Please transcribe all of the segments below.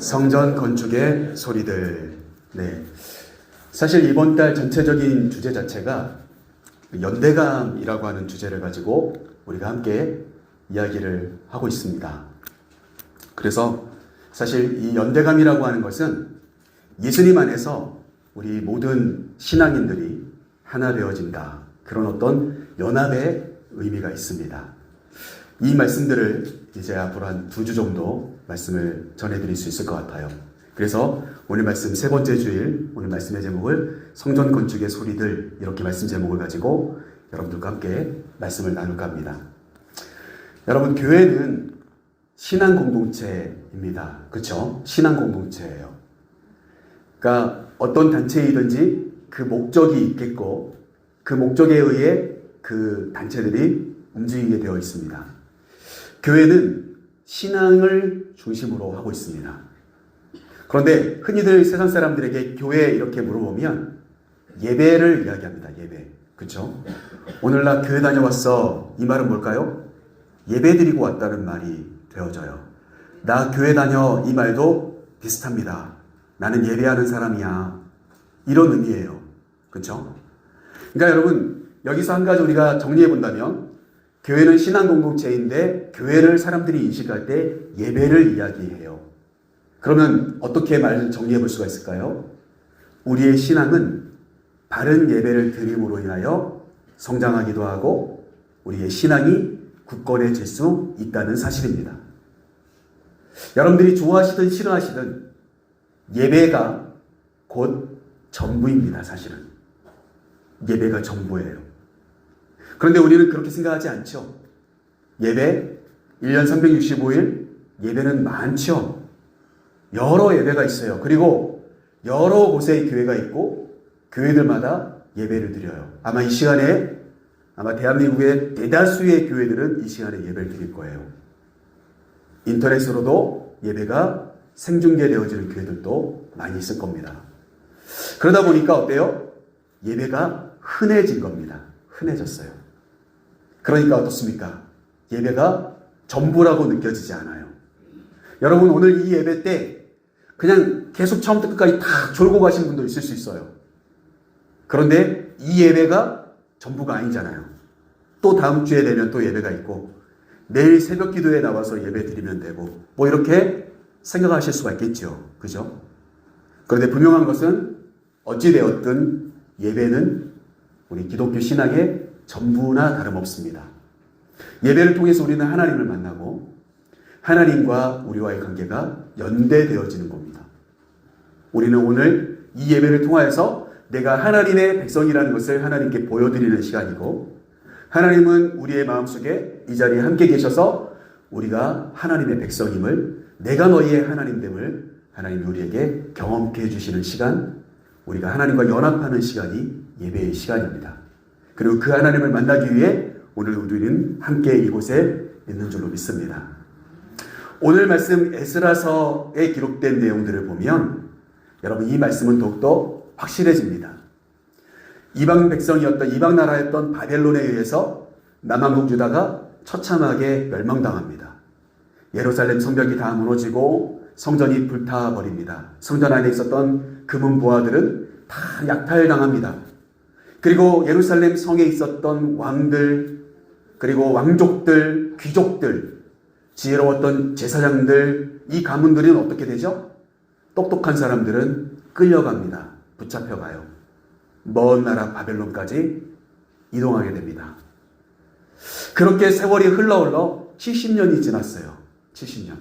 성전 건축의 소리들. 네. 사실 이번 달 전체적인 주제 자체가 연대감이라고 하는 주제를 가지고 우리가 함께 이야기를 하고 있습니다. 그래서 사실 이 연대감이라고 하는 것은 예수님 안에서 우리 모든 신앙인들이 하나 되어진다. 그런 어떤 연합의 의미가 있습니다. 이 말씀들을 이제 앞으로 한 2주 정도 말씀을 전해드릴 수 있을 것 같아요. 그래서 오늘 말씀 세 번째 주일, 오늘 말씀의 제목을 성전 건축의 소리들, 이렇게 말씀 제목을 가지고 여러분들과 함께 말씀을 나눌까 합니다. 여러분, 교회는 신앙 공동체입니다. 그렇죠? 신앙 공동체예요. 그러니까 어떤 단체이든지 그 목적이 있겠고 그 목적에 의해 그 단체들이 움직이게 되어 있습니다. 교회는 신앙을 중심으로 하고 있습니다. 그런데 흔히들 세상 사람들에게 교회 이렇게 물어보면 예배를 이야기합니다. 예배. 그렇죠? 오늘 나 교회 다녀왔어. 이 말은 뭘까요? 예배 드리고 왔다는 말이 되어져요. 나 교회 다녀, 이 말도 비슷합니다. 나는 예배하는 사람이야. 이런 의미예요. 그렇죠? 그러니까 여러분, 여기서 한 가지 우리가 정리해 본다면 교회는 신앙 공동체인데 교회를 사람들이 인식할 때 예배를 이야기해요. 그러면 어떻게 말 정리해 볼 수가 있을까요? 우리의 신앙은 바른 예배를 드림으로 인하여 성장하기도 하고 우리의 신앙이 굳건해질 수 있다는 사실입니다. 여러분들이 좋아하시든 싫어하시든 예배가 곧 전부입니다. 사실은 예배가 전부예요. 그런데 우리는 그렇게 생각하지 않죠. 예배 1년 365일 예배는 많죠. 여러 예배가 있어요. 그리고 여러 곳에 교회가 있고 교회들마다 예배를 드려요. 아마 이 시간에 대한민국의 대다수의 교회들은 이 시간에 예배를 드릴 거예요. 인터넷으로도 예배가 생중계되어지는 교회들도 많이 있을 겁니다. 그러다 보니까 어때요? 예배가 흔해진 겁니다. 흔해졌어요. 그러니까 어떻습니까? 예배가 전부라고 느껴지지 않아요. 여러분, 오늘 이 예배 때 그냥 계속 처음부터 끝까지 다 졸고 가신 분도 있을 수 있어요. 그런데 이 예배가 전부가 아니잖아요. 또 다음 주에 되면 또 예배가 있고 내일 새벽 기도에 나와서 예배 드리면 되고 뭐 이렇게 생각하실 수가 있겠죠. 그죠? 그런데 분명한 것은 어찌되었든 예배는 우리 기독교 신앙의 전부나 다름없습니다. 예배를 통해서 우리는 하나님을 만나고 하나님과 우리와의 관계가 연대되어지는 겁니다. 우리는 오늘 이 예배를 통하여서 내가 하나님의 백성이라는 것을 하나님께 보여드리는 시간이고 하나님은 우리의 마음속에 이 자리에 함께 계셔서 우리가 하나님의 백성임을, 내가 너희의 하나님됨을 하나님이 우리에게 경험케 해주시는 시간, 우리가 하나님과 연합하는 시간이 예배의 시간입니다. 그리고 그 하나님을 만나기 위해 오늘 우리는 함께 이곳에 있는 줄로 믿습니다. 오늘 말씀 에스라서에 기록된 내용들을 보면 여러분, 이 말씀은 더욱더 확실해집니다. 이방 백성이었던, 이방 나라였던 바벨론에 의해서 남한국 유다가 처참하게 멸망당합니다. 예루살렘 성벽이 다 무너지고 성전이 불타버립니다. 성전 안에 있었던 금은 보화들은 다 약탈당합니다. 그리고 예루살렘 성에 있었던 왕들, 그리고 왕족들, 귀족들, 지혜로웠던 제사장들, 이 가문들은 어떻게 되죠? 똑똑한 사람들은 끌려갑니다. 붙잡혀가요. 먼 나라 바벨론까지 이동하게 됩니다. 그렇게 세월이 흘러 70년이 지났어요. 70년.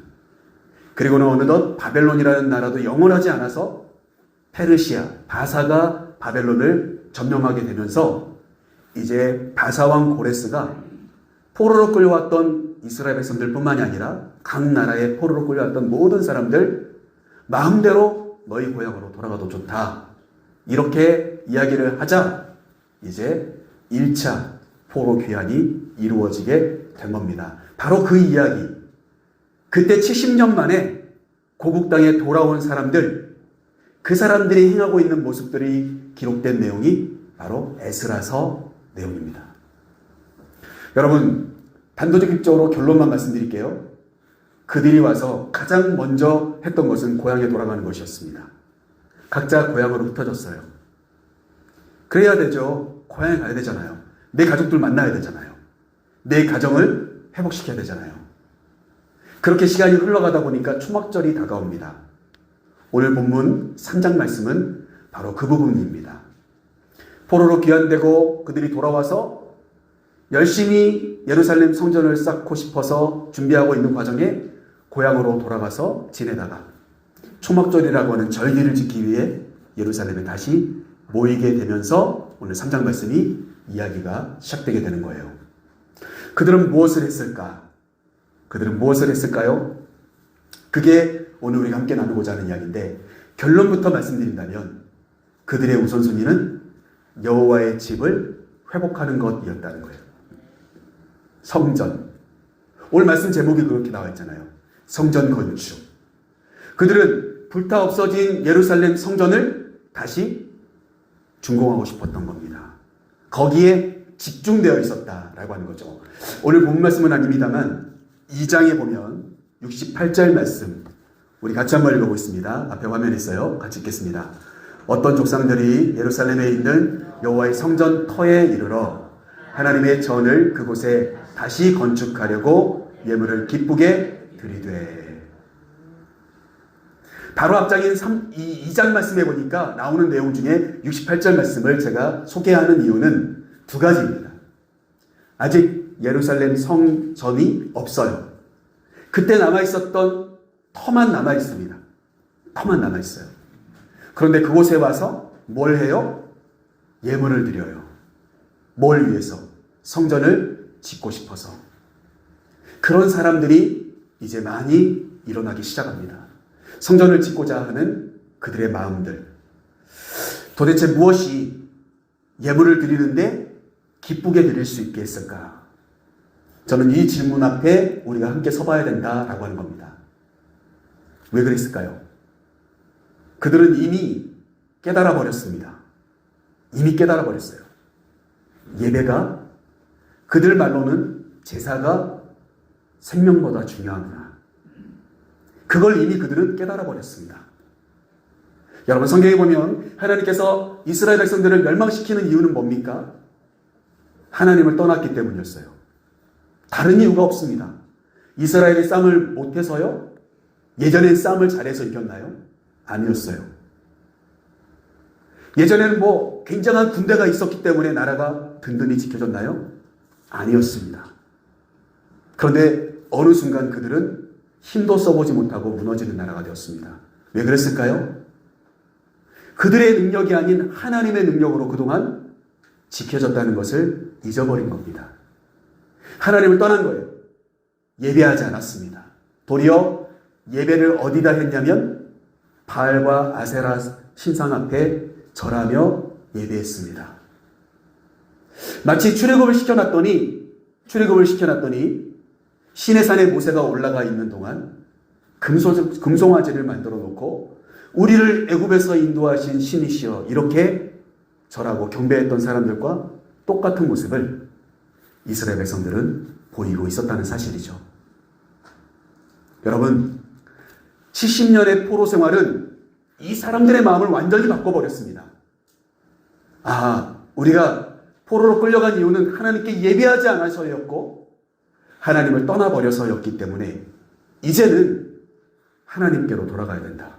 그리고는 어느덧 바벨론이라는 나라도 영원하지 않아서 페르시아, 바사가 바벨론을 점령하게 되면서 이제 바사왕 고레스가 포로로 끌려왔던 이스라엘 백성들 뿐만이 아니라 각 나라에 포로로 끌려왔던 모든 사람들 마음대로 너희 고향으로 돌아가도 좋다. 이렇게 이야기를 하자 이제 1차 포로 귀환이 이루어지게 된 겁니다. 바로 그 이야기. 그때 70년 만에 고국 땅에 돌아온 사람들, 그 사람들이 행하고 있는 모습들이 기록된 내용이 바로 에스라서 내용입니다. 여러분, 단도직입적으로 결론만 말씀드릴게요. 그들이 와서 가장 먼저 했던 것은 고향에 돌아가는 것이었습니다. 각자 고향으로 흩어졌어요. 그래야 되죠. 고향에 가야 되잖아요. 내 가족들 만나야 되잖아요. 내 가정을 회복시켜야 되잖아요. 그렇게 시간이 흘러가다 보니까 초막절이 다가옵니다. 오늘 본문 3장 말씀은 바로 그 부분입니다. 포로로 귀환되고 그들이 돌아와서 열심히 예루살렘 성전을 쌓고 싶어서 준비하고 있는 과정에 고향으로 돌아가서 지내다가 초막절이라고 하는 절기를 지키기 위해 예루살렘에 다시 모이게 되면서 오늘 3장 말씀이 이야기가 시작되게 되는 거예요. 그들은 무엇을 했을까? 그들은 무엇을 했을까요? 그게 오늘 우리가 함께 나누고자 하는 이야기인데, 결론부터 말씀드린다면 그들의 우선순위는 여호와의 집을 회복하는 것이었다는 거예요. 성전. 오늘 말씀 제목이 그렇게 나와 있잖아요. 성전 건축. 그들은 불타 없어진 예루살렘 성전을 다시 준공하고 싶었던 겁니다. 거기에 집중되어 있었다라고 하는 거죠. 오늘 본 말씀은 아닙니다만 2장에 보면 68절 말씀 우리 같이 한번 읽어보겠습니다. 앞에 화면에 있어요. 같이 읽겠습니다. 어떤 족상들이 예루살렘에 있는 여호와의 성전 터에 이르러 하나님의 전을 그곳에 다시 건축하려고 예물을 기쁘게 드리되. 바로 앞장인 2장 말씀에 보니까 나오는 내용 중에 68절 말씀을 제가 소개하는 이유는 두 가지입니다. 아직 예루살렘 성전이 없어요. 그때 남아있었던 터만 남아있습니다. 터만 남아있어요. 그런데 그곳에 와서 뭘 해요? 예물을 드려요. 뭘 위해서? 성전을 짓고 싶어서. 그런 사람들이 이제 많이 일어나기 시작합니다. 성전을 짓고자 하는 그들의 마음들. 도대체 무엇이 예물을 드리는데 기쁘게 드릴 수 있게 했을까? 저는 이 질문 앞에 우리가 함께 서봐야 된다라고 하는 겁니다. 왜 그랬을까요? 그들은 이미 깨달아 버렸습니다. 이미 깨달아 버렸어요. 예배가, 그들 말로는 제사가 생명보다 중요하구나. 그걸 이미 그들은 깨달아 버렸습니다. 여러분, 성경에 보면 하나님께서 이스라엘 백성들을 멸망시키는 이유는 뭡니까? 하나님을 떠났기 때문이었어요. 다른 이유가 없습니다. 이스라엘이 싸움을 못해서요? 예전엔 싸움을 잘해서 이겼나요? 아니었어요. 예전에는 굉장한 군대가 있었기 때문에 나라가 든든히 지켜졌나요? 아니었습니다. 그런데 어느 순간 그들은 힘도 써보지 못하고 무너지는 나라가 되었습니다. 왜 그랬을까요? 그들의 능력이 아닌 하나님의 능력으로 그동안 지켜졌다는 것을 잊어버린 겁니다. 하나님을 떠난 거예요. 예배하지 않았습니다. 도리어 예배를 어디다 했냐면 바알과 아세라 신상 앞에 절하며 예배했습니다. 마치 출애굽을 시켜놨더니 시내산에 모세가 올라가 있는 동안 금송아지를 만들어 놓고 우리를 애굽에서 인도하신 신이시여 이렇게 절하고 경배했던 사람들과 똑같은 모습을 이스라엘 백성들은 보이고 있었다는 사실이죠. 여러분, 70년의 포로 생활은 이 사람들의 마음을 완전히 바꿔버렸습니다. 우리가 포로로 끌려간 이유는 하나님께 예배하지 않아서였고 하나님을 떠나버려서였기 때문에 이제는 하나님께로 돌아가야 된다.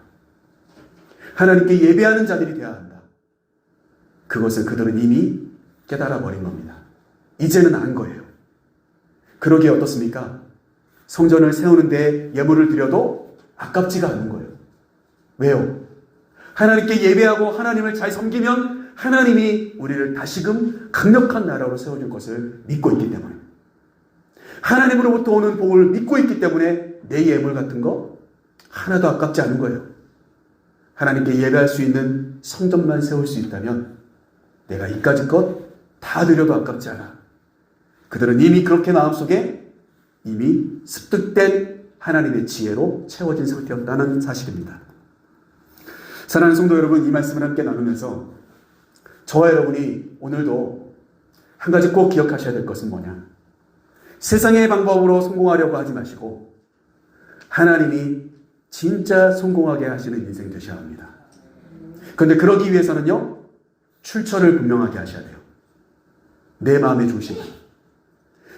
하나님께 예배하는 자들이 되어야 한다. 그것을 그들은 이미 깨달아 버린 겁니다. 이제는 안 거예요. 그러기에 어떻습니까? 성전을 세우는데 예물을 드려도 아깝지가 않은 거예요. 왜요? 하나님께 예배하고 하나님을 잘 섬기면 하나님이 우리를 다시금 강력한 나라로 세워줄 것을 믿고 있기 때문에, 하나님으로부터 오는 복을 믿고 있기 때문에 내 예물 같은 거 하나도 아깝지 않은 거예요. 하나님께 예배할 수 있는 성전만 세울 수 있다면 내가 이까짓 것 다 드려도 아깝지 않아. 그들은 이미 그렇게 마음속에 이미 습득된 하나님의 지혜로 채워진 상태였다는 사실입니다. 사랑하는 성도 여러분, 이 말씀을 함께 나누면서 저와 여러분이 오늘도 한 가지 꼭 기억하셔야 될 것은 뭐냐? 세상의 방법으로 성공하려고 하지 마시고 하나님이 진짜 성공하게 하시는 인생 되셔야 합니다. 그런데 그러기 위해서는요, 출처를 분명하게 하셔야 돼요. 내 마음의 중심.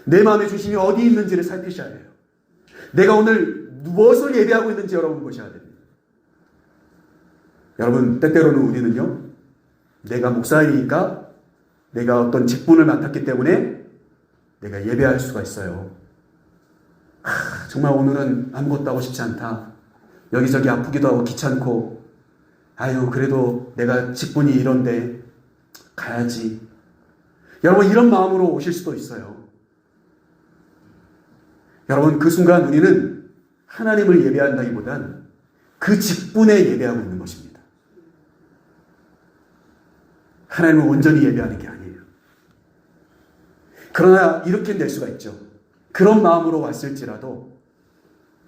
내 마음의 중심이 어디 있는지를 살피셔야 돼요. 내가 오늘 무엇을 예배하고 있는지 여러분 보셔야 됩니다. 여러분, 때때로는 우리는요, 내가 목사이니까 내가 어떤 직분을 맡았기 때문에 내가 예배할 수가 있어요. 정말 오늘은 아무것도 하고 싶지 않다. 여기저기 아프기도 하고 귀찮고, 아유, 그래도 내가 직분이 이런데 가야지. 여러분, 이런 마음으로 오실 수도 있어요. 여러분, 그 순간 우리는 하나님을 예배한다기보단 그 직분에 예배하고 있는 것입니다. 하나님을 온전히 예배하는 게 아니에요. 그러나 이렇게 될 수가 있죠. 그런 마음으로 왔을지라도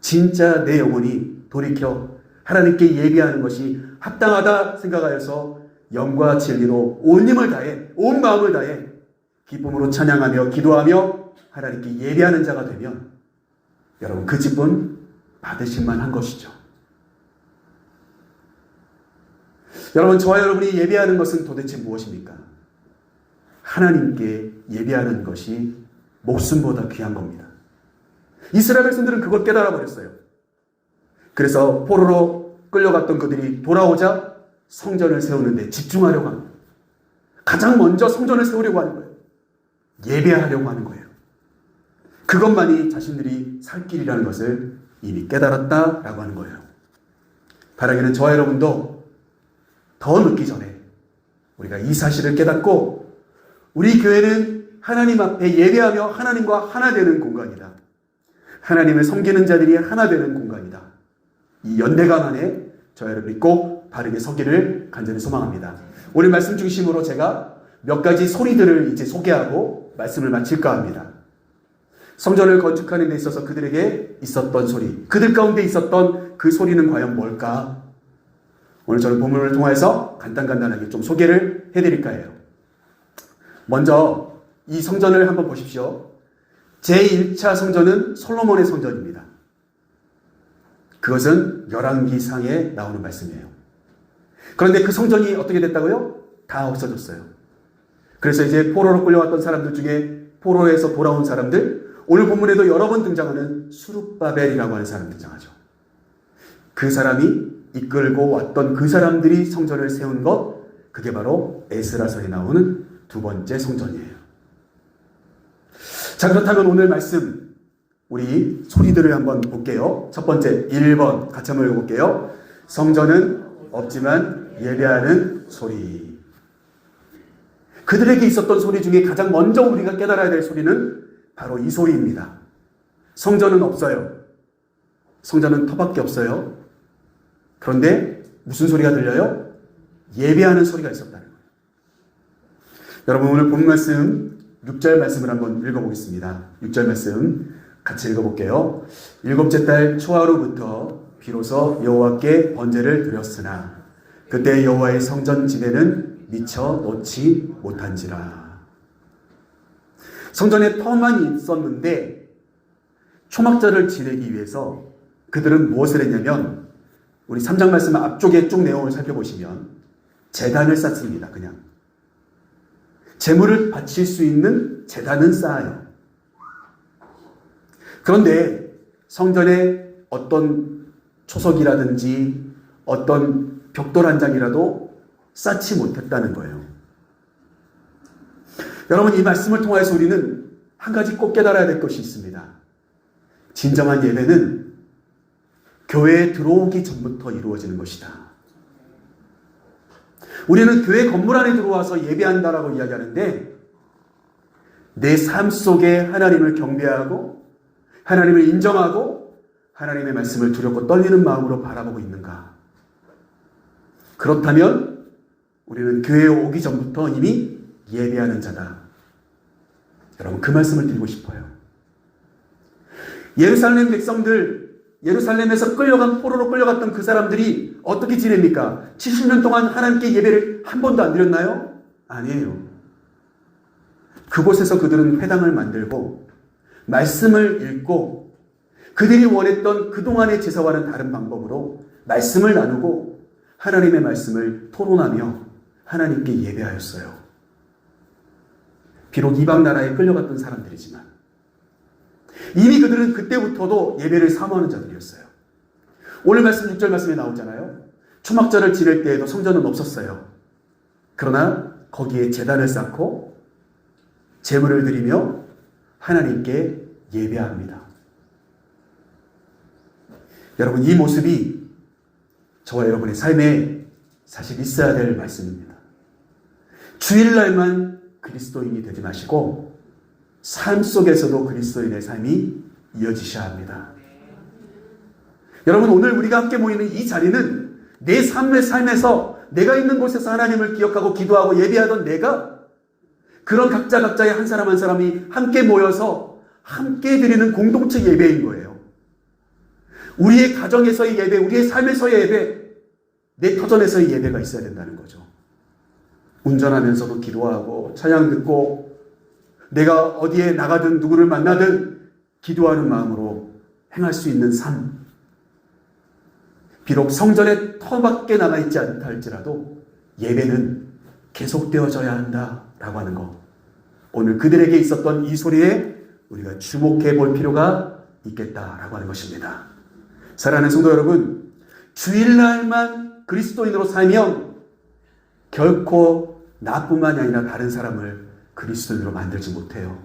진짜 내 영혼이 돌이켜 하나님께 예배하는 것이 합당하다 생각하여서 영과 진리로 온 힘을 다해, 온 마음을 다해 기쁨으로 찬양하며 기도하며 하나님께 예배하는 자가 되면 여러분, 그 직분 받으실만 한 것이죠. 여러분, 저와 여러분이 예배하는 것은 도대체 무엇입니까? 하나님께 예배하는 것이 목숨보다 귀한 겁니다. 이스라엘 백성들은 그걸 깨달아 버렸어요. 그래서 포로로 끌려갔던 그들이 돌아오자 성전을 세우는데 집중하려고 합니다. 가장 먼저 성전을 세우려고 하는 거예요. 예배하려고 하는 거예요. 그것만이 자신들이 살 길이라는 것을 이미 깨달았다라고 하는 거예요. 바라기는 저와 여러분도 더 늦기 전에 우리가 이 사실을 깨닫고 우리 교회는 하나님 앞에 예배하며 하나님과 하나 되는 공간이다. 하나님을 섬기는 자들이 하나 되는 공간이다. 이 연대감 안에 저와 여러분이 꼭 바르게 서기를 간절히 소망합니다. 오늘 말씀 중심으로 제가 몇 가지 소리들을 이제 소개하고 말씀을 마칠까 합니다. 성전을 건축하는 데 있어서 그들에게 있었던 소리, 그들 가운데 있었던 그 소리는 과연 뭘까? 오늘 저는 본문을 통해서 간단하게 좀 소개를 해드릴까 해요. 먼저 이 성전을 한번 보십시오. 제1차 성전은 솔로몬의 성전입니다. 그것은 열왕기상에 나오는 말씀이에요. 그런데 그 성전이 어떻게 됐다고요? 다 없어졌어요. 그래서 이제 포로로 끌려왔던 사람들 중에 포로에서 돌아온 사람들, 오늘 본문에도 여러 번 등장하는 수룹바벨이라고 하는 사람이 등장하죠. 그 사람이 이끌고 왔던 그 사람들이 성전을 세운 것, 그게 바로 에스라서에 나오는 두 번째 성전이에요. 자, 그렇다면 오늘 말씀 우리 소리들을 한번 볼게요. 첫 번째 1번 같이 한번 읽어볼게요. 성전은 없지만 예배하는 소리. 그들에게 있었던 소리 중에 가장 먼저 우리가 깨달아야 될 소리는 바로 이 소리입니다. 성전은 없어요. 성전은 터밖에 없어요. 그런데 무슨 소리가 들려요? 예배하는 소리가 있었다는 거예요. 여러분, 오늘 본 말씀 6절 말씀을 한번 읽어보겠습니다. 6절 말씀 같이 읽어볼게요. 일곱째 달 초하루부터 비로소 여호와께 번제를 드렸으나 그때 여호와의 성전 지대는 미처 놓지 못한지라. 성전에 터만 있었는데 초막절을 지내기 위해서 그들은 무엇을 했냐면, 우리 3장 말씀 앞쪽에 쭉 내용을 살펴보시면 제단을 쌓습니다. 그냥 제물을 바칠 수 있는 제단은 쌓아요. 그런데 성전에 어떤 초석이라든지 어떤 벽돌 한 장이라도 쌓지 못했다는 거예요. 여러분, 이 말씀을 통해서 우리는 한 가지 꼭 깨달아야 될 것이 있습니다. 진정한 예배는 교회에 들어오기 전부터 이루어지는 것이다. 우리는 교회 건물 안에 들어와서 예배한다라고 이야기하는데, 내 삶 속에 하나님을 경배하고 하나님을 인정하고 하나님의 말씀을 두렵고 떨리는 마음으로 바라보고 있는가? 그렇다면 우리는 교회에 오기 전부터 이미 예배하는 자다. 여러분, 그 말씀을 드리고 싶어요. 예루살렘 백성들, 예루살렘에서 포로로 끌려갔던 그 사람들이 어떻게 지냅니까? 70년 동안 하나님께 예배를 한 번도 안 드렸나요? 아니에요. 그곳에서 그들은 회당을 만들고 말씀을 읽고 그들이 원했던 그동안의 제사와는 다른 방법으로 말씀을 나누고 하나님의 말씀을 토론하며 하나님께 예배하였어요. 비록 이방 나라에 끌려갔던 사람들이지만 이미 그들은 그때부터도 예배를 사모하는 자들이었어요. 오늘 말씀 6절 말씀에 나오잖아요. 초막절을 지낼 때에도 성전은 없었어요. 그러나 거기에 제단을 쌓고 제물을 드리며 하나님께 예배합니다. 여러분, 이 모습이 저와 여러분의 삶에 사실 있어야 될 말씀입니다. 주일날만 그리스도인이 되지 마시고 삶 속에서도 그리스도인의 삶이 이어지셔야 합니다. 여러분, 오늘 우리가 함께 모이는 이 자리는 내 삶의 삶에서 내가 있는 곳에서 하나님을 기억하고 기도하고 예배하던 내가 그런 각자의 한 사람 한 사람이 함께 모여서 함께 드리는 공동체 예배인 거예요. 우리의 가정에서의 예배, 우리의 삶에서의 예배, 내 터전에서의 예배가 있어야 된다는 거죠. 운전하면서도 기도하고 찬양 듣고 내가 어디에 나가든 누구를 만나든 기도하는 마음으로 행할 수 있는 삶. 비록 성전에 터밖에 남아있지 않다 할지라도 예배는 계속되어져야 한다라고 하는 것. 오늘 그들에게 있었던 이 소리에 우리가 주목해 볼 필요가 있겠다라고 하는 것입니다. 사랑하는 성도 여러분, 주일날만 그리스도인으로 살면 결코 나뿐만이 아니라 다른 사람을 그리스도인으로 만들지 못해요.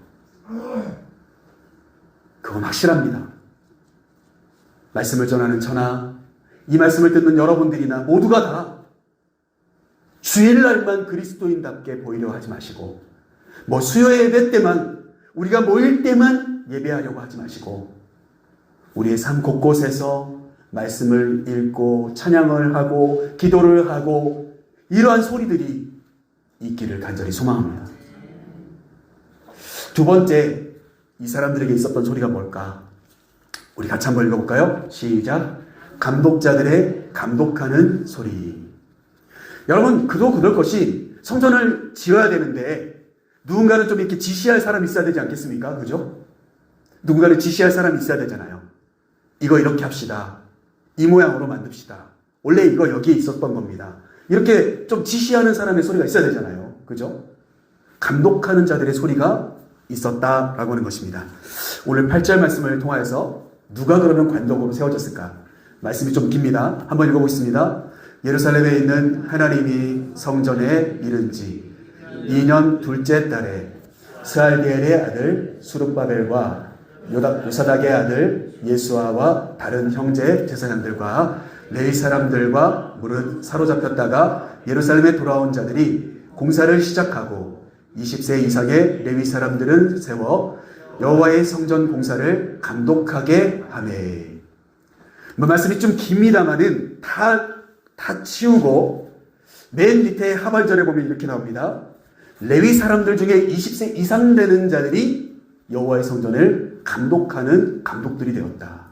그건 확실합니다. 말씀을 전하는 저나 이 말씀을 듣는 여러분들이나 모두가 다 주일날만 그리스도인답게 보이려 하지 마시고 수요 예배 때만 우리가 모일 때만 예배하려고 하지 마시고 우리의 삶 곳곳에서 말씀을 읽고 찬양을 하고 기도를 하고 이러한 소리들이 있기를 간절히 소망합니다. 두 번째, 이 사람들에게 있었던 소리가 뭘까? 우리 같이 한번 읽어볼까요? 시작. 감독자들의 감독하는 소리. 여러분, 그럴 것이 성전을 지어야 되는데 누군가는 좀 이렇게 지시할 사람이 있어야 되지 않겠습니까? 그죠? 누군가를 지시할 사람이 있어야 되잖아요. 이거 이렇게 합시다. 이 모양으로 만듭시다. 원래 이거 여기에 있었던 겁니다. 이렇게 좀 지시하는 사람의 소리가 있어야 되잖아요. 그죠? 감독하는 자들의 소리가 있었다라고 하는 것입니다. 오늘 8절 말씀을 통하여서 누가 그러면 관독으로 세워졌을까? 말씀이 좀 깁니다. 한번 읽어보겠습니다. 예루살렘에 있는 하나님이 성전에 이른 지 2년 둘째 달에 스알디엘의 아들 수룹바벨과 요사닥의 아들 예수아와 다른 형제 제사장들과 레위 사람들과 무릇 사로잡혔다가 예루살렘에 돌아온 자들이 공사를 시작하고 20세 이상의 레위 사람들은 세워 여호와의 성전 공사를 감독하게 하매. 말씀이 좀 깁니다만은 다 치우고 맨 밑에 하발절에 보면 이렇게 나옵니다. 레위 사람들 중에 20세 이상 되는 자들이 여호와의 성전을 감독하는 감독들이 되었다.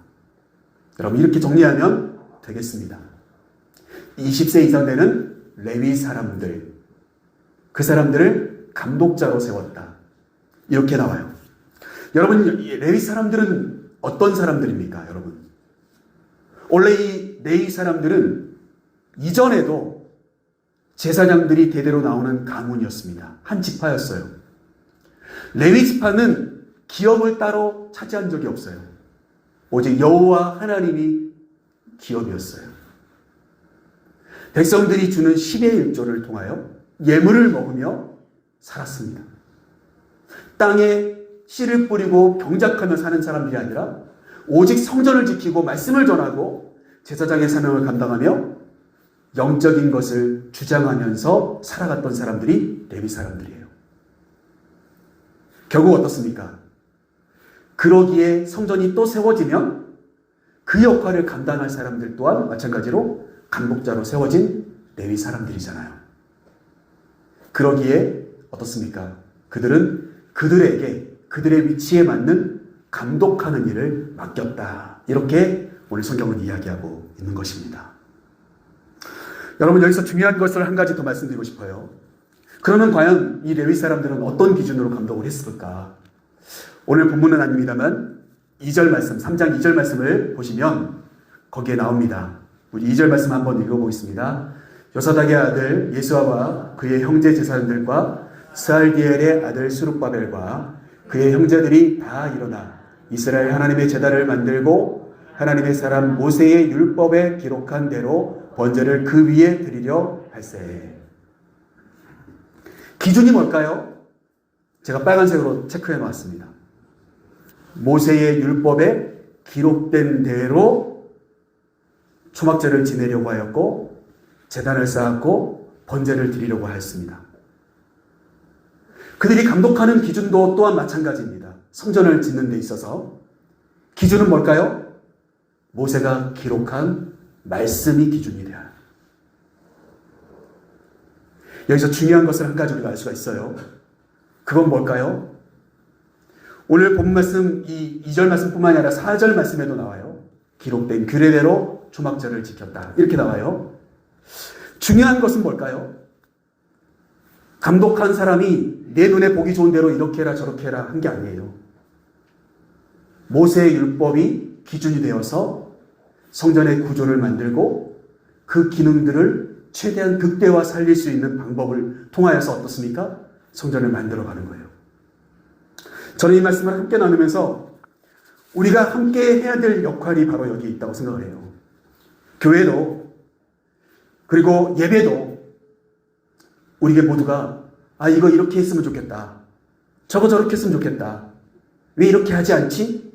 여러분, 이렇게 정리하면 되겠습니다. 20세 이상 되는 레위 사람들, 그 사람들을 감독자로 세웠다. 이렇게 나와요. 여러분, 레위 사람들은 어떤 사람들입니까? 여러분, 원래 이 레위 사람들은 이전에도 제사장들이 대대로 나오는 가문이었습니다. 한 지파였어요. 레위 지파는 기업을 따로 차지한 적이 없어요. 오직 여호와 하나님이 기업이었어요. 백성들이 주는 10의 1조를 통하여 예물을 먹으며 살았습니다. 땅에 씨를 뿌리고 경작하며 사는 사람들이 아니라 오직 성전을 지키고 말씀을 전하고 제사장의 사명을 감당하며 영적인 것을 주장하면서 살아갔던 사람들이 레위 사람들이에요. 결국 어떻습니까? 그러기에 성전이 또 세워지면 그 역할을 감당할 사람들 또한 마찬가지로 감독자로 세워진 레위 사람들이잖아요. 그러기에 어떻습니까? 그들은 그들에게 그들의 위치에 맞는 감독하는 일을 맡겼다. 이렇게 오늘 성경은 이야기하고 있는 것입니다. 여러분, 여기서 중요한 것을 한 가지 더 말씀드리고 싶어요. 그러면 과연 이 레위 사람들은 어떤 기준으로 감독을 했을까? 오늘 본문은 아닙니다만 2절 말씀, 3장 2절 말씀을 보시면 거기에 나옵니다. 우리 2절 말씀 한번 읽어보겠습니다. 요사닥의 아들 예수아와 그의 형제 제사장들과 스알디엘의 아들 스룹바벨과 그의 형제들이 다 일어나 이스라엘 하나님의 제단을 만들고 하나님의 사람 모세의 율법에 기록한 대로 번제를 그 위에 드리려 할세. 기준이 뭘까요? 제가 빨간색으로 체크해 놨습니다. 모세의 율법에 기록된 대로 초막절을 지내려고 하였고 제단을 쌓았고 번제를 드리려고 하였습니다. 그들이 감독하는 기준도 또한 마찬가지입니다. 성전을 짓는 데 있어서 기준은 뭘까요? 모세가 기록한 말씀이 기준이 돼야 해요. 여기서 중요한 것을 한 가지 우리가 알 수가 있어요. 그건 뭘까요? 오늘 본 말씀, 이 2절 말씀뿐만이 아니라 4절 말씀에도 나와요. 기록된 규례대로 초막절을 지켰다. 이렇게 나와요. 중요한 것은 뭘까요? 감독한 사람이 내 눈에 보기 좋은 대로 이렇게 해라 저렇게 해라 한 게 아니에요. 모세의 율법이 기준이 되어서 성전의 구조를 만들고 그 기능들을 최대한 극대화 살릴 수 있는 방법을 통하여서 어떻습니까? 성전을 만들어가는 거예요. 저는 이 말씀을 함께 나누면서 우리가 함께 해야 될 역할이 바로 여기 있다고 생각을 해요. 교회도 그리고 예배도 우리가 모두가 이거 이렇게 했으면 좋겠다. 저거 저렇게 했으면 좋겠다. 왜 이렇게 하지 않지?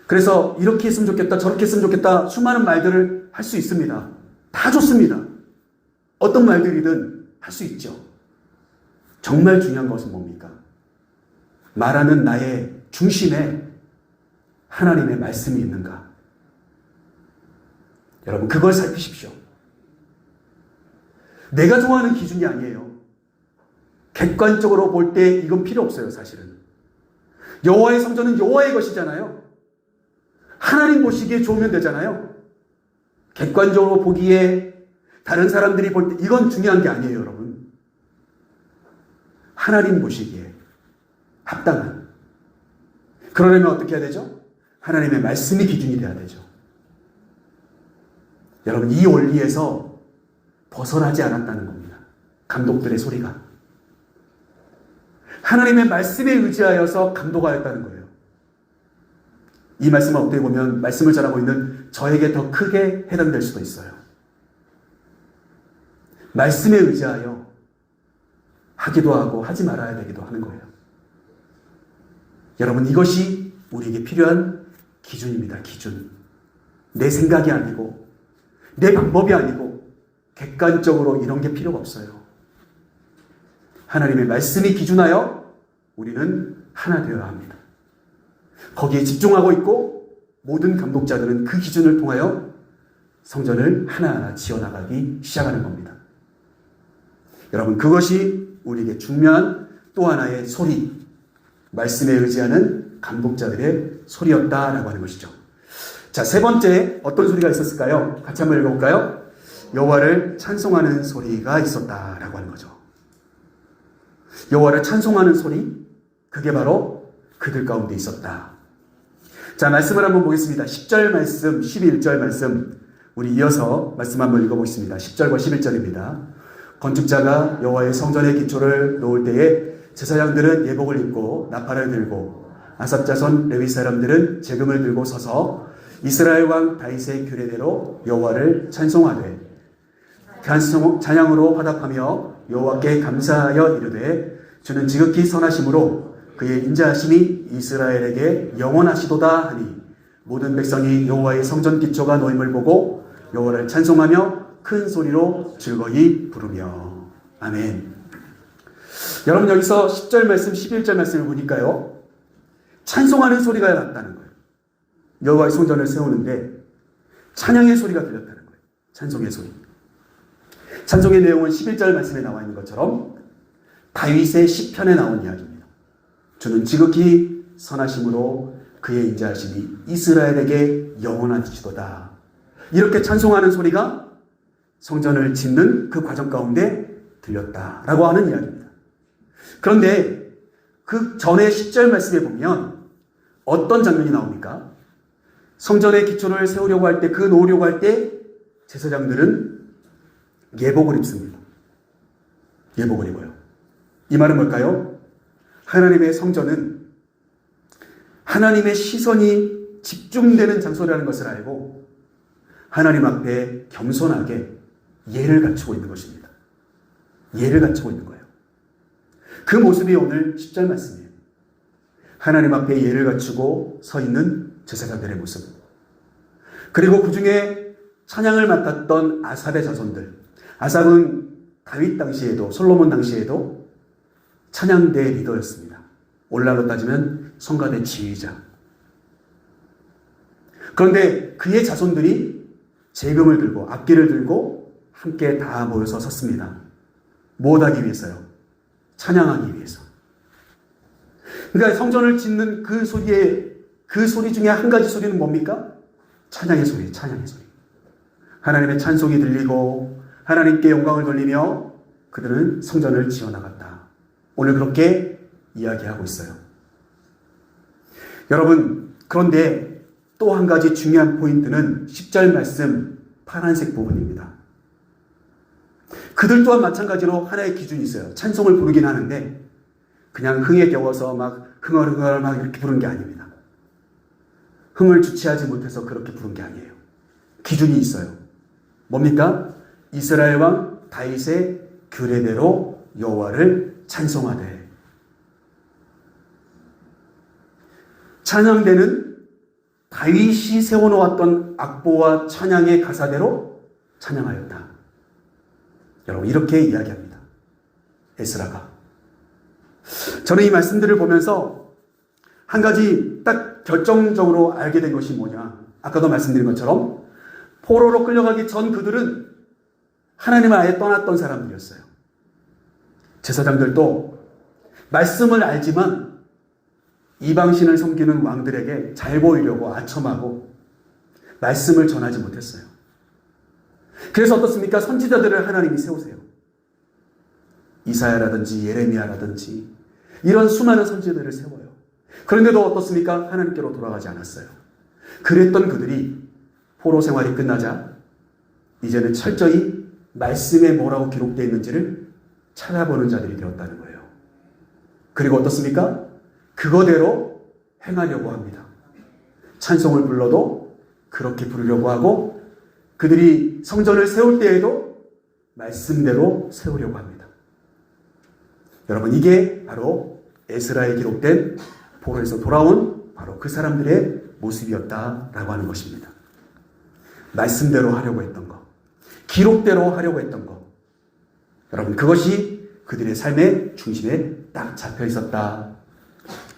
그래서 이렇게 했으면 좋겠다. 저렇게 했으면 좋겠다. 수많은 말들을 할 수 있습니다. 다 좋습니다. 어떤 말들이든 할 수 있죠. 정말 중요한 것은 뭡니까? 말하는 나의 중심에 하나님의 말씀이 있는가? 여러분 그걸 살피십시오. 내가 좋아하는 기준이 아니에요. 객관적으로 볼 때 이건 필요 없어요. 사실은 여호와의 성전은 여호와의 것이잖아요. 하나님 보시기에 좋으면 되잖아요. 객관적으로 보기에 다른 사람들이 볼 때 이건 중요한 게 아니에요. 여러분 하나님 보시기에 합당한, 그러려면 어떻게 해야 되죠? 하나님의 말씀이 기준이 돼야 되죠. 여러분 이 원리에서 벗어나지 않았다는 겁니다. 감독들의 소리가 하나님의 말씀에 의지하여서 감독하였다는 거예요. 이 말씀은 어떻게 보면 말씀을 전하고 있는 저에게 더 크게 해당될 수도 있어요. 말씀에 의지하여 하기도 하고 하지 말아야 되기도 하는 거예요. 여러분 이것이 우리에게 필요한 기준입니다. 기준. 내 생각이 아니고 내 방법이 아니고 객관적으로 이런 게 필요가 없어요. 하나님의 말씀이 기준하여 우리는 하나 되어야 합니다. 거기에 집중하고 있고 모든 감독자들은 그 기준을 통하여 성전을 하나하나 지어나가기 시작하는 겁니다. 여러분 그것이 우리에게 중요한 또 하나의 소리, 말씀에 의지하는 감독자들의 소리였다라고 하는 것이죠. 자, 세 번째 어떤 소리가 있었을까요? 같이 한번 읽어볼까요? 여호와를 찬송하는 소리가 있었다라고 하는 거죠. 여호와를 찬송하는 소리, 그게 바로 그들 가운데 있었다. 자, 말씀을 한번 보겠습니다. 10절 말씀, 11절 말씀 우리 이어서 말씀 한번 읽어보겠습니다. 10절과 11절입니다. 건축자가 여호와의 성전의 기초를 놓을 때에 제사장들은 예복을 입고 나팔을 들고 아삽 자손 레위 사람들은 제금을 들고 서서 이스라엘 왕 다윗의 규례대로 여호와를 찬송하되 찬양으로 화답하며 여호와께 감사하여 이르되 주는 지극히 선하심으로 그의 인자하심이 이스라엘에게 영원하시도다 하니 모든 백성이 여호와의 성전 기초가 놓임을 보고 여호와를 찬송하며 큰 소리로 즐거이 부르며. 아멘. 여러분 여기서 10절 말씀 11절 말씀을 보니까요 찬송하는 소리가 났다는 거예요. 여호와의 성전을 세우는데 찬양의 소리가 들렸다는 거예요. 찬송의 소리. 찬송의 내용은 11절 말씀에 나와 있는 것처럼 다윗의 시편에 나온 이야기입니다. 주는 지극히 선하심으로 그의 인자하심이 이스라엘에게 영원하시도다. 이렇게 찬송하는 소리가 성전을 짓는 그 과정 가운데 들렸다라고 하는 이야기입니다. 그런데 그 전에 10절 말씀에 보면 어떤 장면이 나옵니까? 성전의 기초를 세우려고 할 때, 그 놓으려고 할 때 제사장들은 예복을 입습니다. 예복을 입어요. 이 말은 뭘까요? 하나님의 성전은 하나님의 시선이 집중되는 장소라는 것을 알고 하나님 앞에 겸손하게 예를 갖추고 있는 것입니다. 예를 갖추고 있는 거예요. 그 모습이 오늘 10절 말씀이에요. 하나님 앞에 예를 갖추고 서 있는 제사장들의 모습. 그리고 그 중에 찬양을 맡았던 아삽의 자손들. 아삽은 다윗 당시에도, 솔로몬 당시에도 찬양대 리더였습니다. 오늘날로 따지면 성가대 지휘자. 그런데 그의 자손들이 재금을 들고 악기를 들고 함께 다 모여서 섰습니다. 무엇하기 위해서요? 찬양하기 위해서. 그러니까 성전을 짓는 그 소리 중에 한 가지 소리는 뭡니까? 찬양의 소리, 찬양의 소리. 하나님의 찬송이 들리고 하나님께 영광을 돌리며 그들은 성전을 지어나갔다. 오늘 그렇게 이야기하고 있어요. 여러분, 그런데 또 한 가지 중요한 포인트는 10절 말씀 파란색 부분입니다. 그들 또한 마찬가지로 하나의 기준이 있어요. 찬송을 부르긴 하는데 그냥 흥에 겨워서 막 흥얼흥얼 막 이렇게 부른 게 아닙니다. 흥을 주체하지 못해서 그렇게 부른 게 아니에요. 기준이 있어요. 뭡니까? 이스라엘 왕 다윗의 규례대로 여호와를 찬송하되. 찬양대는 다윗이 세워놓았던 악보와 찬양의 가사대로 찬양하였다. 여러분, 이렇게 이야기합니다. 에스라가. 저는 이 말씀들을 보면서 한 가지 딱 결정적으로 알게 된 것이 뭐냐. 아까도 말씀드린 것처럼 포로로 끌려가기 전 그들은 하나님을 아예 떠났던 사람들이었어요. 제사장들도 말씀을 알지만 이방신을 섬기는 왕들에게 잘 보이려고 아첨하고 말씀을 전하지 못했어요. 그래서 어떻습니까? 선지자들을 하나님이 세우세요. 이사야라든지 예레미야라든지 이런 수많은 선지자들을 세워요. 그런데도 어떻습니까? 하나님께로 돌아가지 않았어요. 그랬던 그들이 포로 생활이 끝나자 이제는 철저히 말씀에 뭐라고 기록되어 있는지를 찾아보는 자들이 되었다는 거예요. 그리고 어떻습니까? 그거대로 행하려고 합니다. 찬송을 불러도 그렇게 부르려고 하고 그들이 성전을 세울 때에도 말씀대로 세우려고 합니다. 여러분, 이게 바로 에스라에 기록된 포로에서 돌아온 바로 그 사람들의 모습이었다라고 하는 것입니다. 말씀대로 하려고 했던 것, 기록대로 하려고 했던 것, 여러분, 그것이 그들의 삶의 중심에 딱 잡혀 있었다.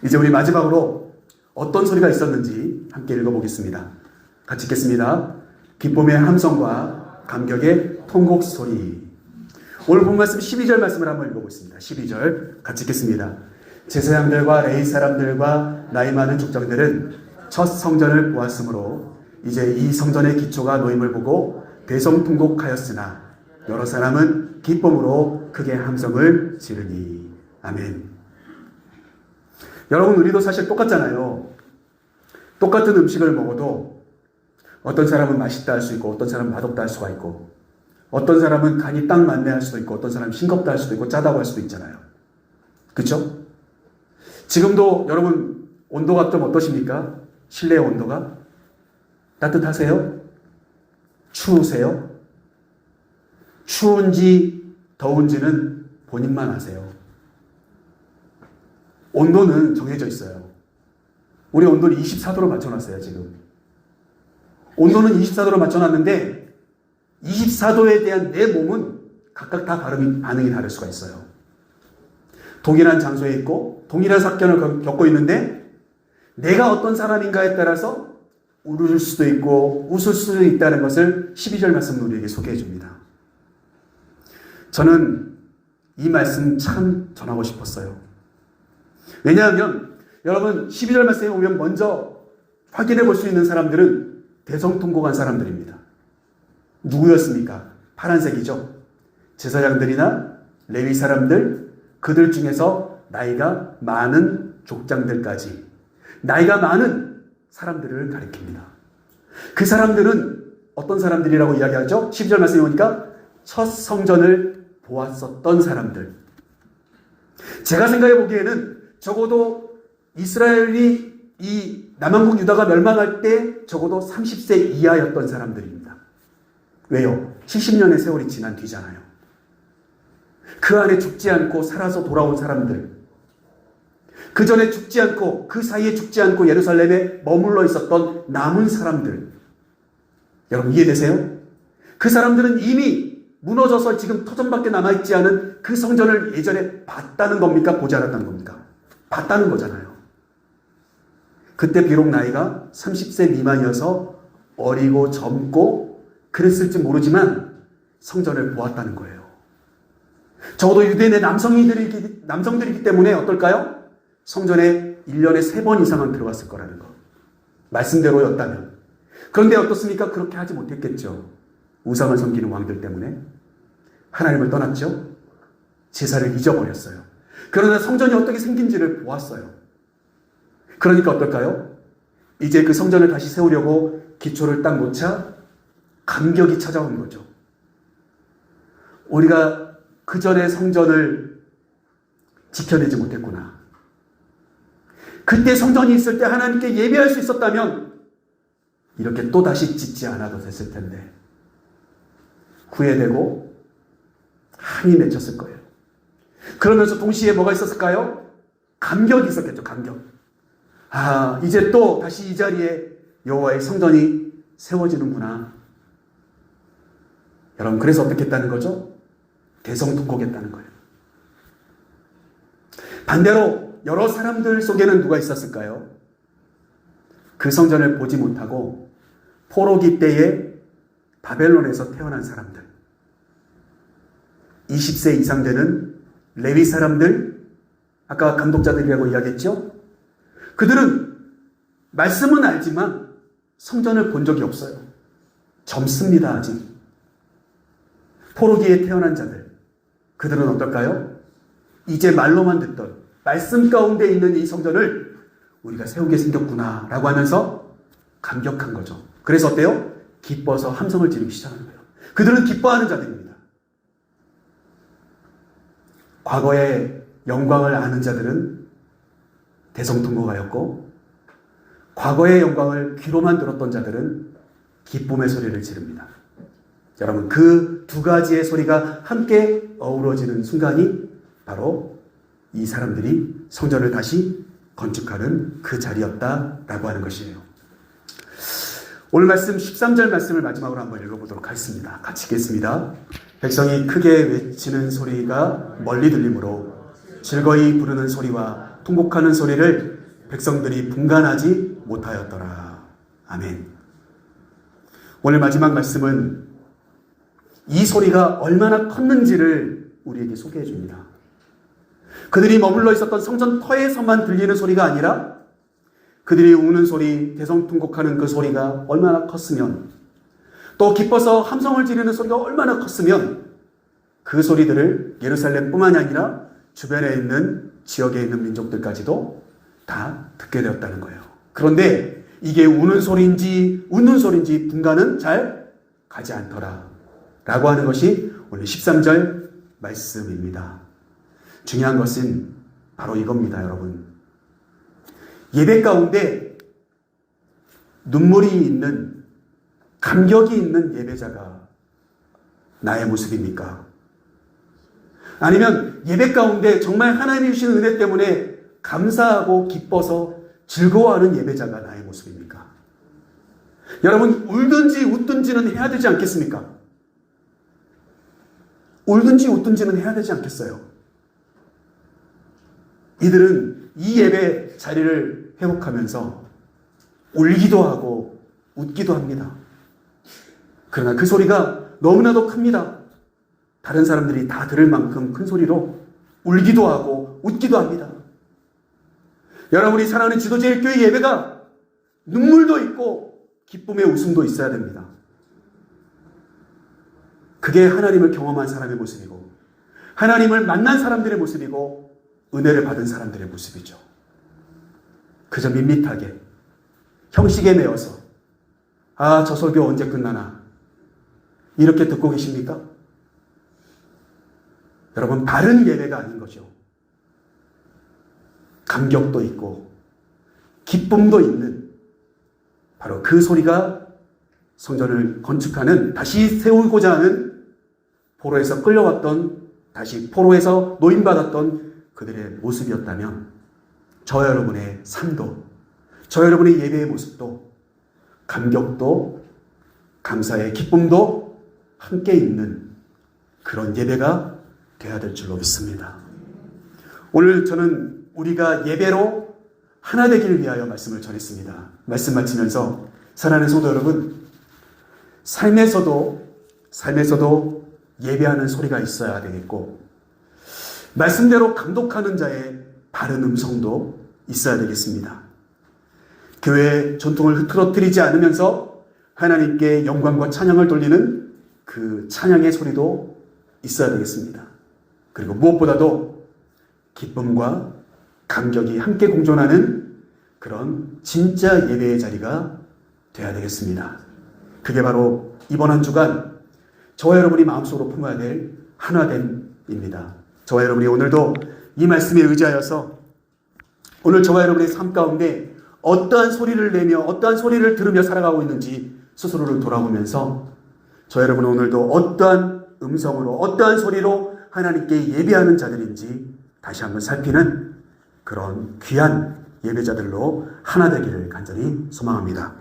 이제 우리 마지막으로 어떤 소리가 있었는지 함께 읽어보겠습니다. 같이 읽겠습니다. 기쁨의 함성과 감격의 통곡 소리. 오늘 본 말씀 12절 말씀을 한번 읽어보겠습니다. 12절 같이 읽겠습니다. 제사장들과 레위 사람들과 나이 많은 족장들은 첫 성전을 보았으므로 이제 이 성전의 기초가 놓임을 보고 대성통곡하였으나 여러 사람은 기쁨으로 크게 함성을 지르니. 아멘. 여러분, 우리도 사실 똑같잖아요. 똑같은 음식을 먹어도 어떤 사람은 맛있다 할 수 있고 어떤 사람은 맛없다 할 수가 있고 어떤 사람은 간이 딱 맞네 할 수도 있고 어떤 사람은 싱겁다 할 수도 있고 짜다고 할 수도 있잖아요. 그렇죠? 지금도 여러분 온도가 좀 어떠십니까? 실내 온도가? 따뜻하세요? 추우세요? 추운지 더운지는 본인만 아세요. 온도는 정해져 있어요. 우리 온도를 24도로 맞춰놨어요, 지금. 온도는 24도로 맞춰놨는데 24도에 대한 내 몸은 각각 다 반응이 다를 수가 있어요. 동일한 장소에 있고 동일한 사건을 겪고 있는데 내가 어떤 사람인가에 따라서 울을 수도 있고 웃을 수도 있다는 것을 12절 말씀으로 우리에게 소개해 줍니다. 저는 이 말씀 참 전하고 싶었어요. 왜냐하면 여러분 12절 말씀에 보면 먼저 확인해 볼 수 있는 사람들은 대성통곡한 사람들입니다. 누구였습니까? 파란색이죠. 제사장들이나 레위 사람들, 그들 중에서 나이가 많은 족장들까지 나이가 많은 사람들을 가리킵니다. 그 사람들은 어떤 사람들이라고 이야기하죠? 12절 말씀에 보니까 첫 성전을 보았었던 사람들. 제가 생각해 보기에는 적어도 이스라엘이 이 남왕국 유다가 멸망할 때 적어도 30세 이하였던 사람들입니다. 왜요? 70년의 세월이 지난 뒤잖아요. 그 안에 죽지 않고 살아서 돌아온 사람들, 그 전에 죽지 않고 그 사이에 죽지 않고 예루살렘에 머물러 있었던 남은 사람들, 여러분 이해되세요? 그 사람들은 이미 무너져서 지금 터전밖에 남아있지 않은 그 성전을 예전에 봤다는 겁니까? 보지 않았다는 겁니까? 봤다는 거잖아요. 그때 비록 나이가 30세 미만이어서 어리고 젊고 그랬을지 모르지만 성전을 보았다는 거예요. 적어도 유대인의 남성들이기 때문에 어떨까요? 성전에 1년에 3번 이상은 들어갔을 거라는 거. 말씀대로였다면. 그런데 어떻습니까? 그렇게 하지 못했겠죠. 우상을 섬기는 왕들 때문에. 하나님을 떠났죠. 제사를 잊어버렸어요. 그러나 성전이 어떻게 생긴지를 보았어요. 그러니까 어떨까요? 이제 그 성전을 다시 세우려고 기초를 딱 놓자 감격이 찾아온 거죠. 우리가 그 전에 성전을 지켜내지 못했구나. 그때 성전이 있을 때 하나님께 예배할 수 있었다면 이렇게 또 다시 짓지 않아도 됐을 텐데 후회되고 한이 맺혔을 거예요. 그러면서 동시에 뭐가 있었을까요? 감격이 있었겠죠. 감격. 아, 이제 또 다시 이 자리에 여호와의 성전이 세워지는구나. 여러분, 그래서 어떻게 했다는 거죠? 대성통곡했다는 거예요. 반대로 여러 사람들 속에는 누가 있었을까요? 그 성전을 보지 못하고 포로기 때에 바벨론에서 태어난 사람들, 20세 이상 되는 레위 사람들, 아까 감독자들이라고 이야기했죠? 그들은 말씀은 알지만 성전을 본 적이 없어요. 젊습니다, 아직. 포로기에 태어난 자들, 그들은 어떨까요? 이제 말로만 듣던 말씀 가운데 있는 이 성전을 우리가 세우게 생겼구나 라고 하면서 감격한 거죠. 그래서 어때요? 기뻐서 함성을 지르기 시작하는 거예요. 그들은 기뻐하는 자들입니다. 과거의 영광을 아는 자들은 대성통곡하였고, 과거의 영광을 귀로만 들었던 자들은 기쁨의 소리를 지릅니다. 여러분, 그 두 가지의 소리가 함께 어우러지는 순간이 바로 이 사람들이 성전을 다시 건축하는 그 자리였다라고 하는 것이에요. 오늘 말씀 13절 말씀을 마지막으로 한번 읽어보도록 하겠습니다. 같이 읽겠습니다. 백성이 크게 외치는 소리가 멀리 들리므로 즐거이 부르는 소리와 통곡하는 소리를 백성들이 분간하지 못하였더라. 아멘. 오늘 마지막 말씀은 이 소리가 얼마나 컸는지를 우리에게 소개해 줍니다. 그들이 머물러 있었던 성전 터에서만 들리는 소리가 아니라 그들이 우는 소리, 대성통곡하는 그 소리가 얼마나 컸으면, 또 기뻐서 함성을 지르는 소리가 얼마나 컸으면 그 소리들을 예루살렘뿐만이 아니라 주변에 있는 지역에 있는 민족들까지도 다 듣게 되었다는 거예요. 그런데 이게 우는 소리인지 웃는 소리인지 분간은 잘 가지 않더라 라고 하는 것이 오늘 13절 말씀입니다. 중요한 것은 바로 이겁니다, 여러분. 예배 가운데 눈물이 있는, 감격이 있는 예배자가 나의 모습입니까? 아니면 예배 가운데 정말 하나님이 주신 은혜 때문에 감사하고 기뻐서 즐거워하는 예배자가 나의 모습입니까? 여러분, 울든지 웃든지는 해야 되지 않겠습니까? 울든지 웃든지는 해야 되지 않겠어요? 이들은 이 예배 자리를 회복하면서 울기도 하고 웃기도 합니다. 그러나 그 소리가 너무나도 큽니다. 다른 사람들이 다 들을 만큼 큰 소리로 울기도 하고 웃기도 합니다. 여러분이 사랑하는 지도제일교회 예배가 눈물도 있고 기쁨의 웃음도 있어야 됩니다. 그게 하나님을 경험한 사람의 모습이고, 하나님을 만난 사람들의 모습이고, 은혜를 받은 사람들의 모습이죠. 그저 밋밋하게 형식에 매여서 저 설교 언제 끝나나 이렇게 듣고 계십니까? 여러분, 바른 예배가 아닌 거죠. 감격도 있고 기쁨도 있는 바로 그 소리가 성전을 건축하는, 다시 세우고자 하는, 포로에서 끌려왔던, 다시 포로에서 노임받았던 그들의 모습이었다면 저와 여러분의 삶도, 저와 여러분의 예배의 모습도, 감격도 감사의 기쁨도 함께 있는 그런 예배가 되어야 될 줄로 믿습니다. 오늘 저는 우리가 예배로 하나 되기를 위하여 말씀을 전했습니다. 말씀 마치면서 사랑하는 성도 여러분, 삶에서도 예배하는 소리가 있어야 되겠고, 말씀대로 감독하는 자의 바른 음성도 있어야 되겠습니다. 교회의 전통을 흐트러뜨리지 않으면서 하나님께 영광과 찬양을 돌리는 그 찬양의 소리도 있어야 되겠습니다. 그리고 무엇보다도 기쁨과 감격이 함께 공존하는 그런 진짜 예배의 자리가 되어야 되겠습니다. 그게 바로 이번 한 주간 저와 여러분이 마음속으로 품어야 될 하나됨입니다. 저와 여러분이 오늘도 이 말씀에 의지하여서 오늘 저와 여러분의 삶 가운데 어떠한 소리를 내며 어떠한 소리를 들으며 살아가고 있는지 스스로를 돌아보면서 저와 여러분은 오늘도 어떠한 음성으로, 어떠한 소리로 하나님께 예배하는 자들인지 다시 한번 살피는 그런 귀한 예배자들로 하나 되기를 간절히 소망합니다.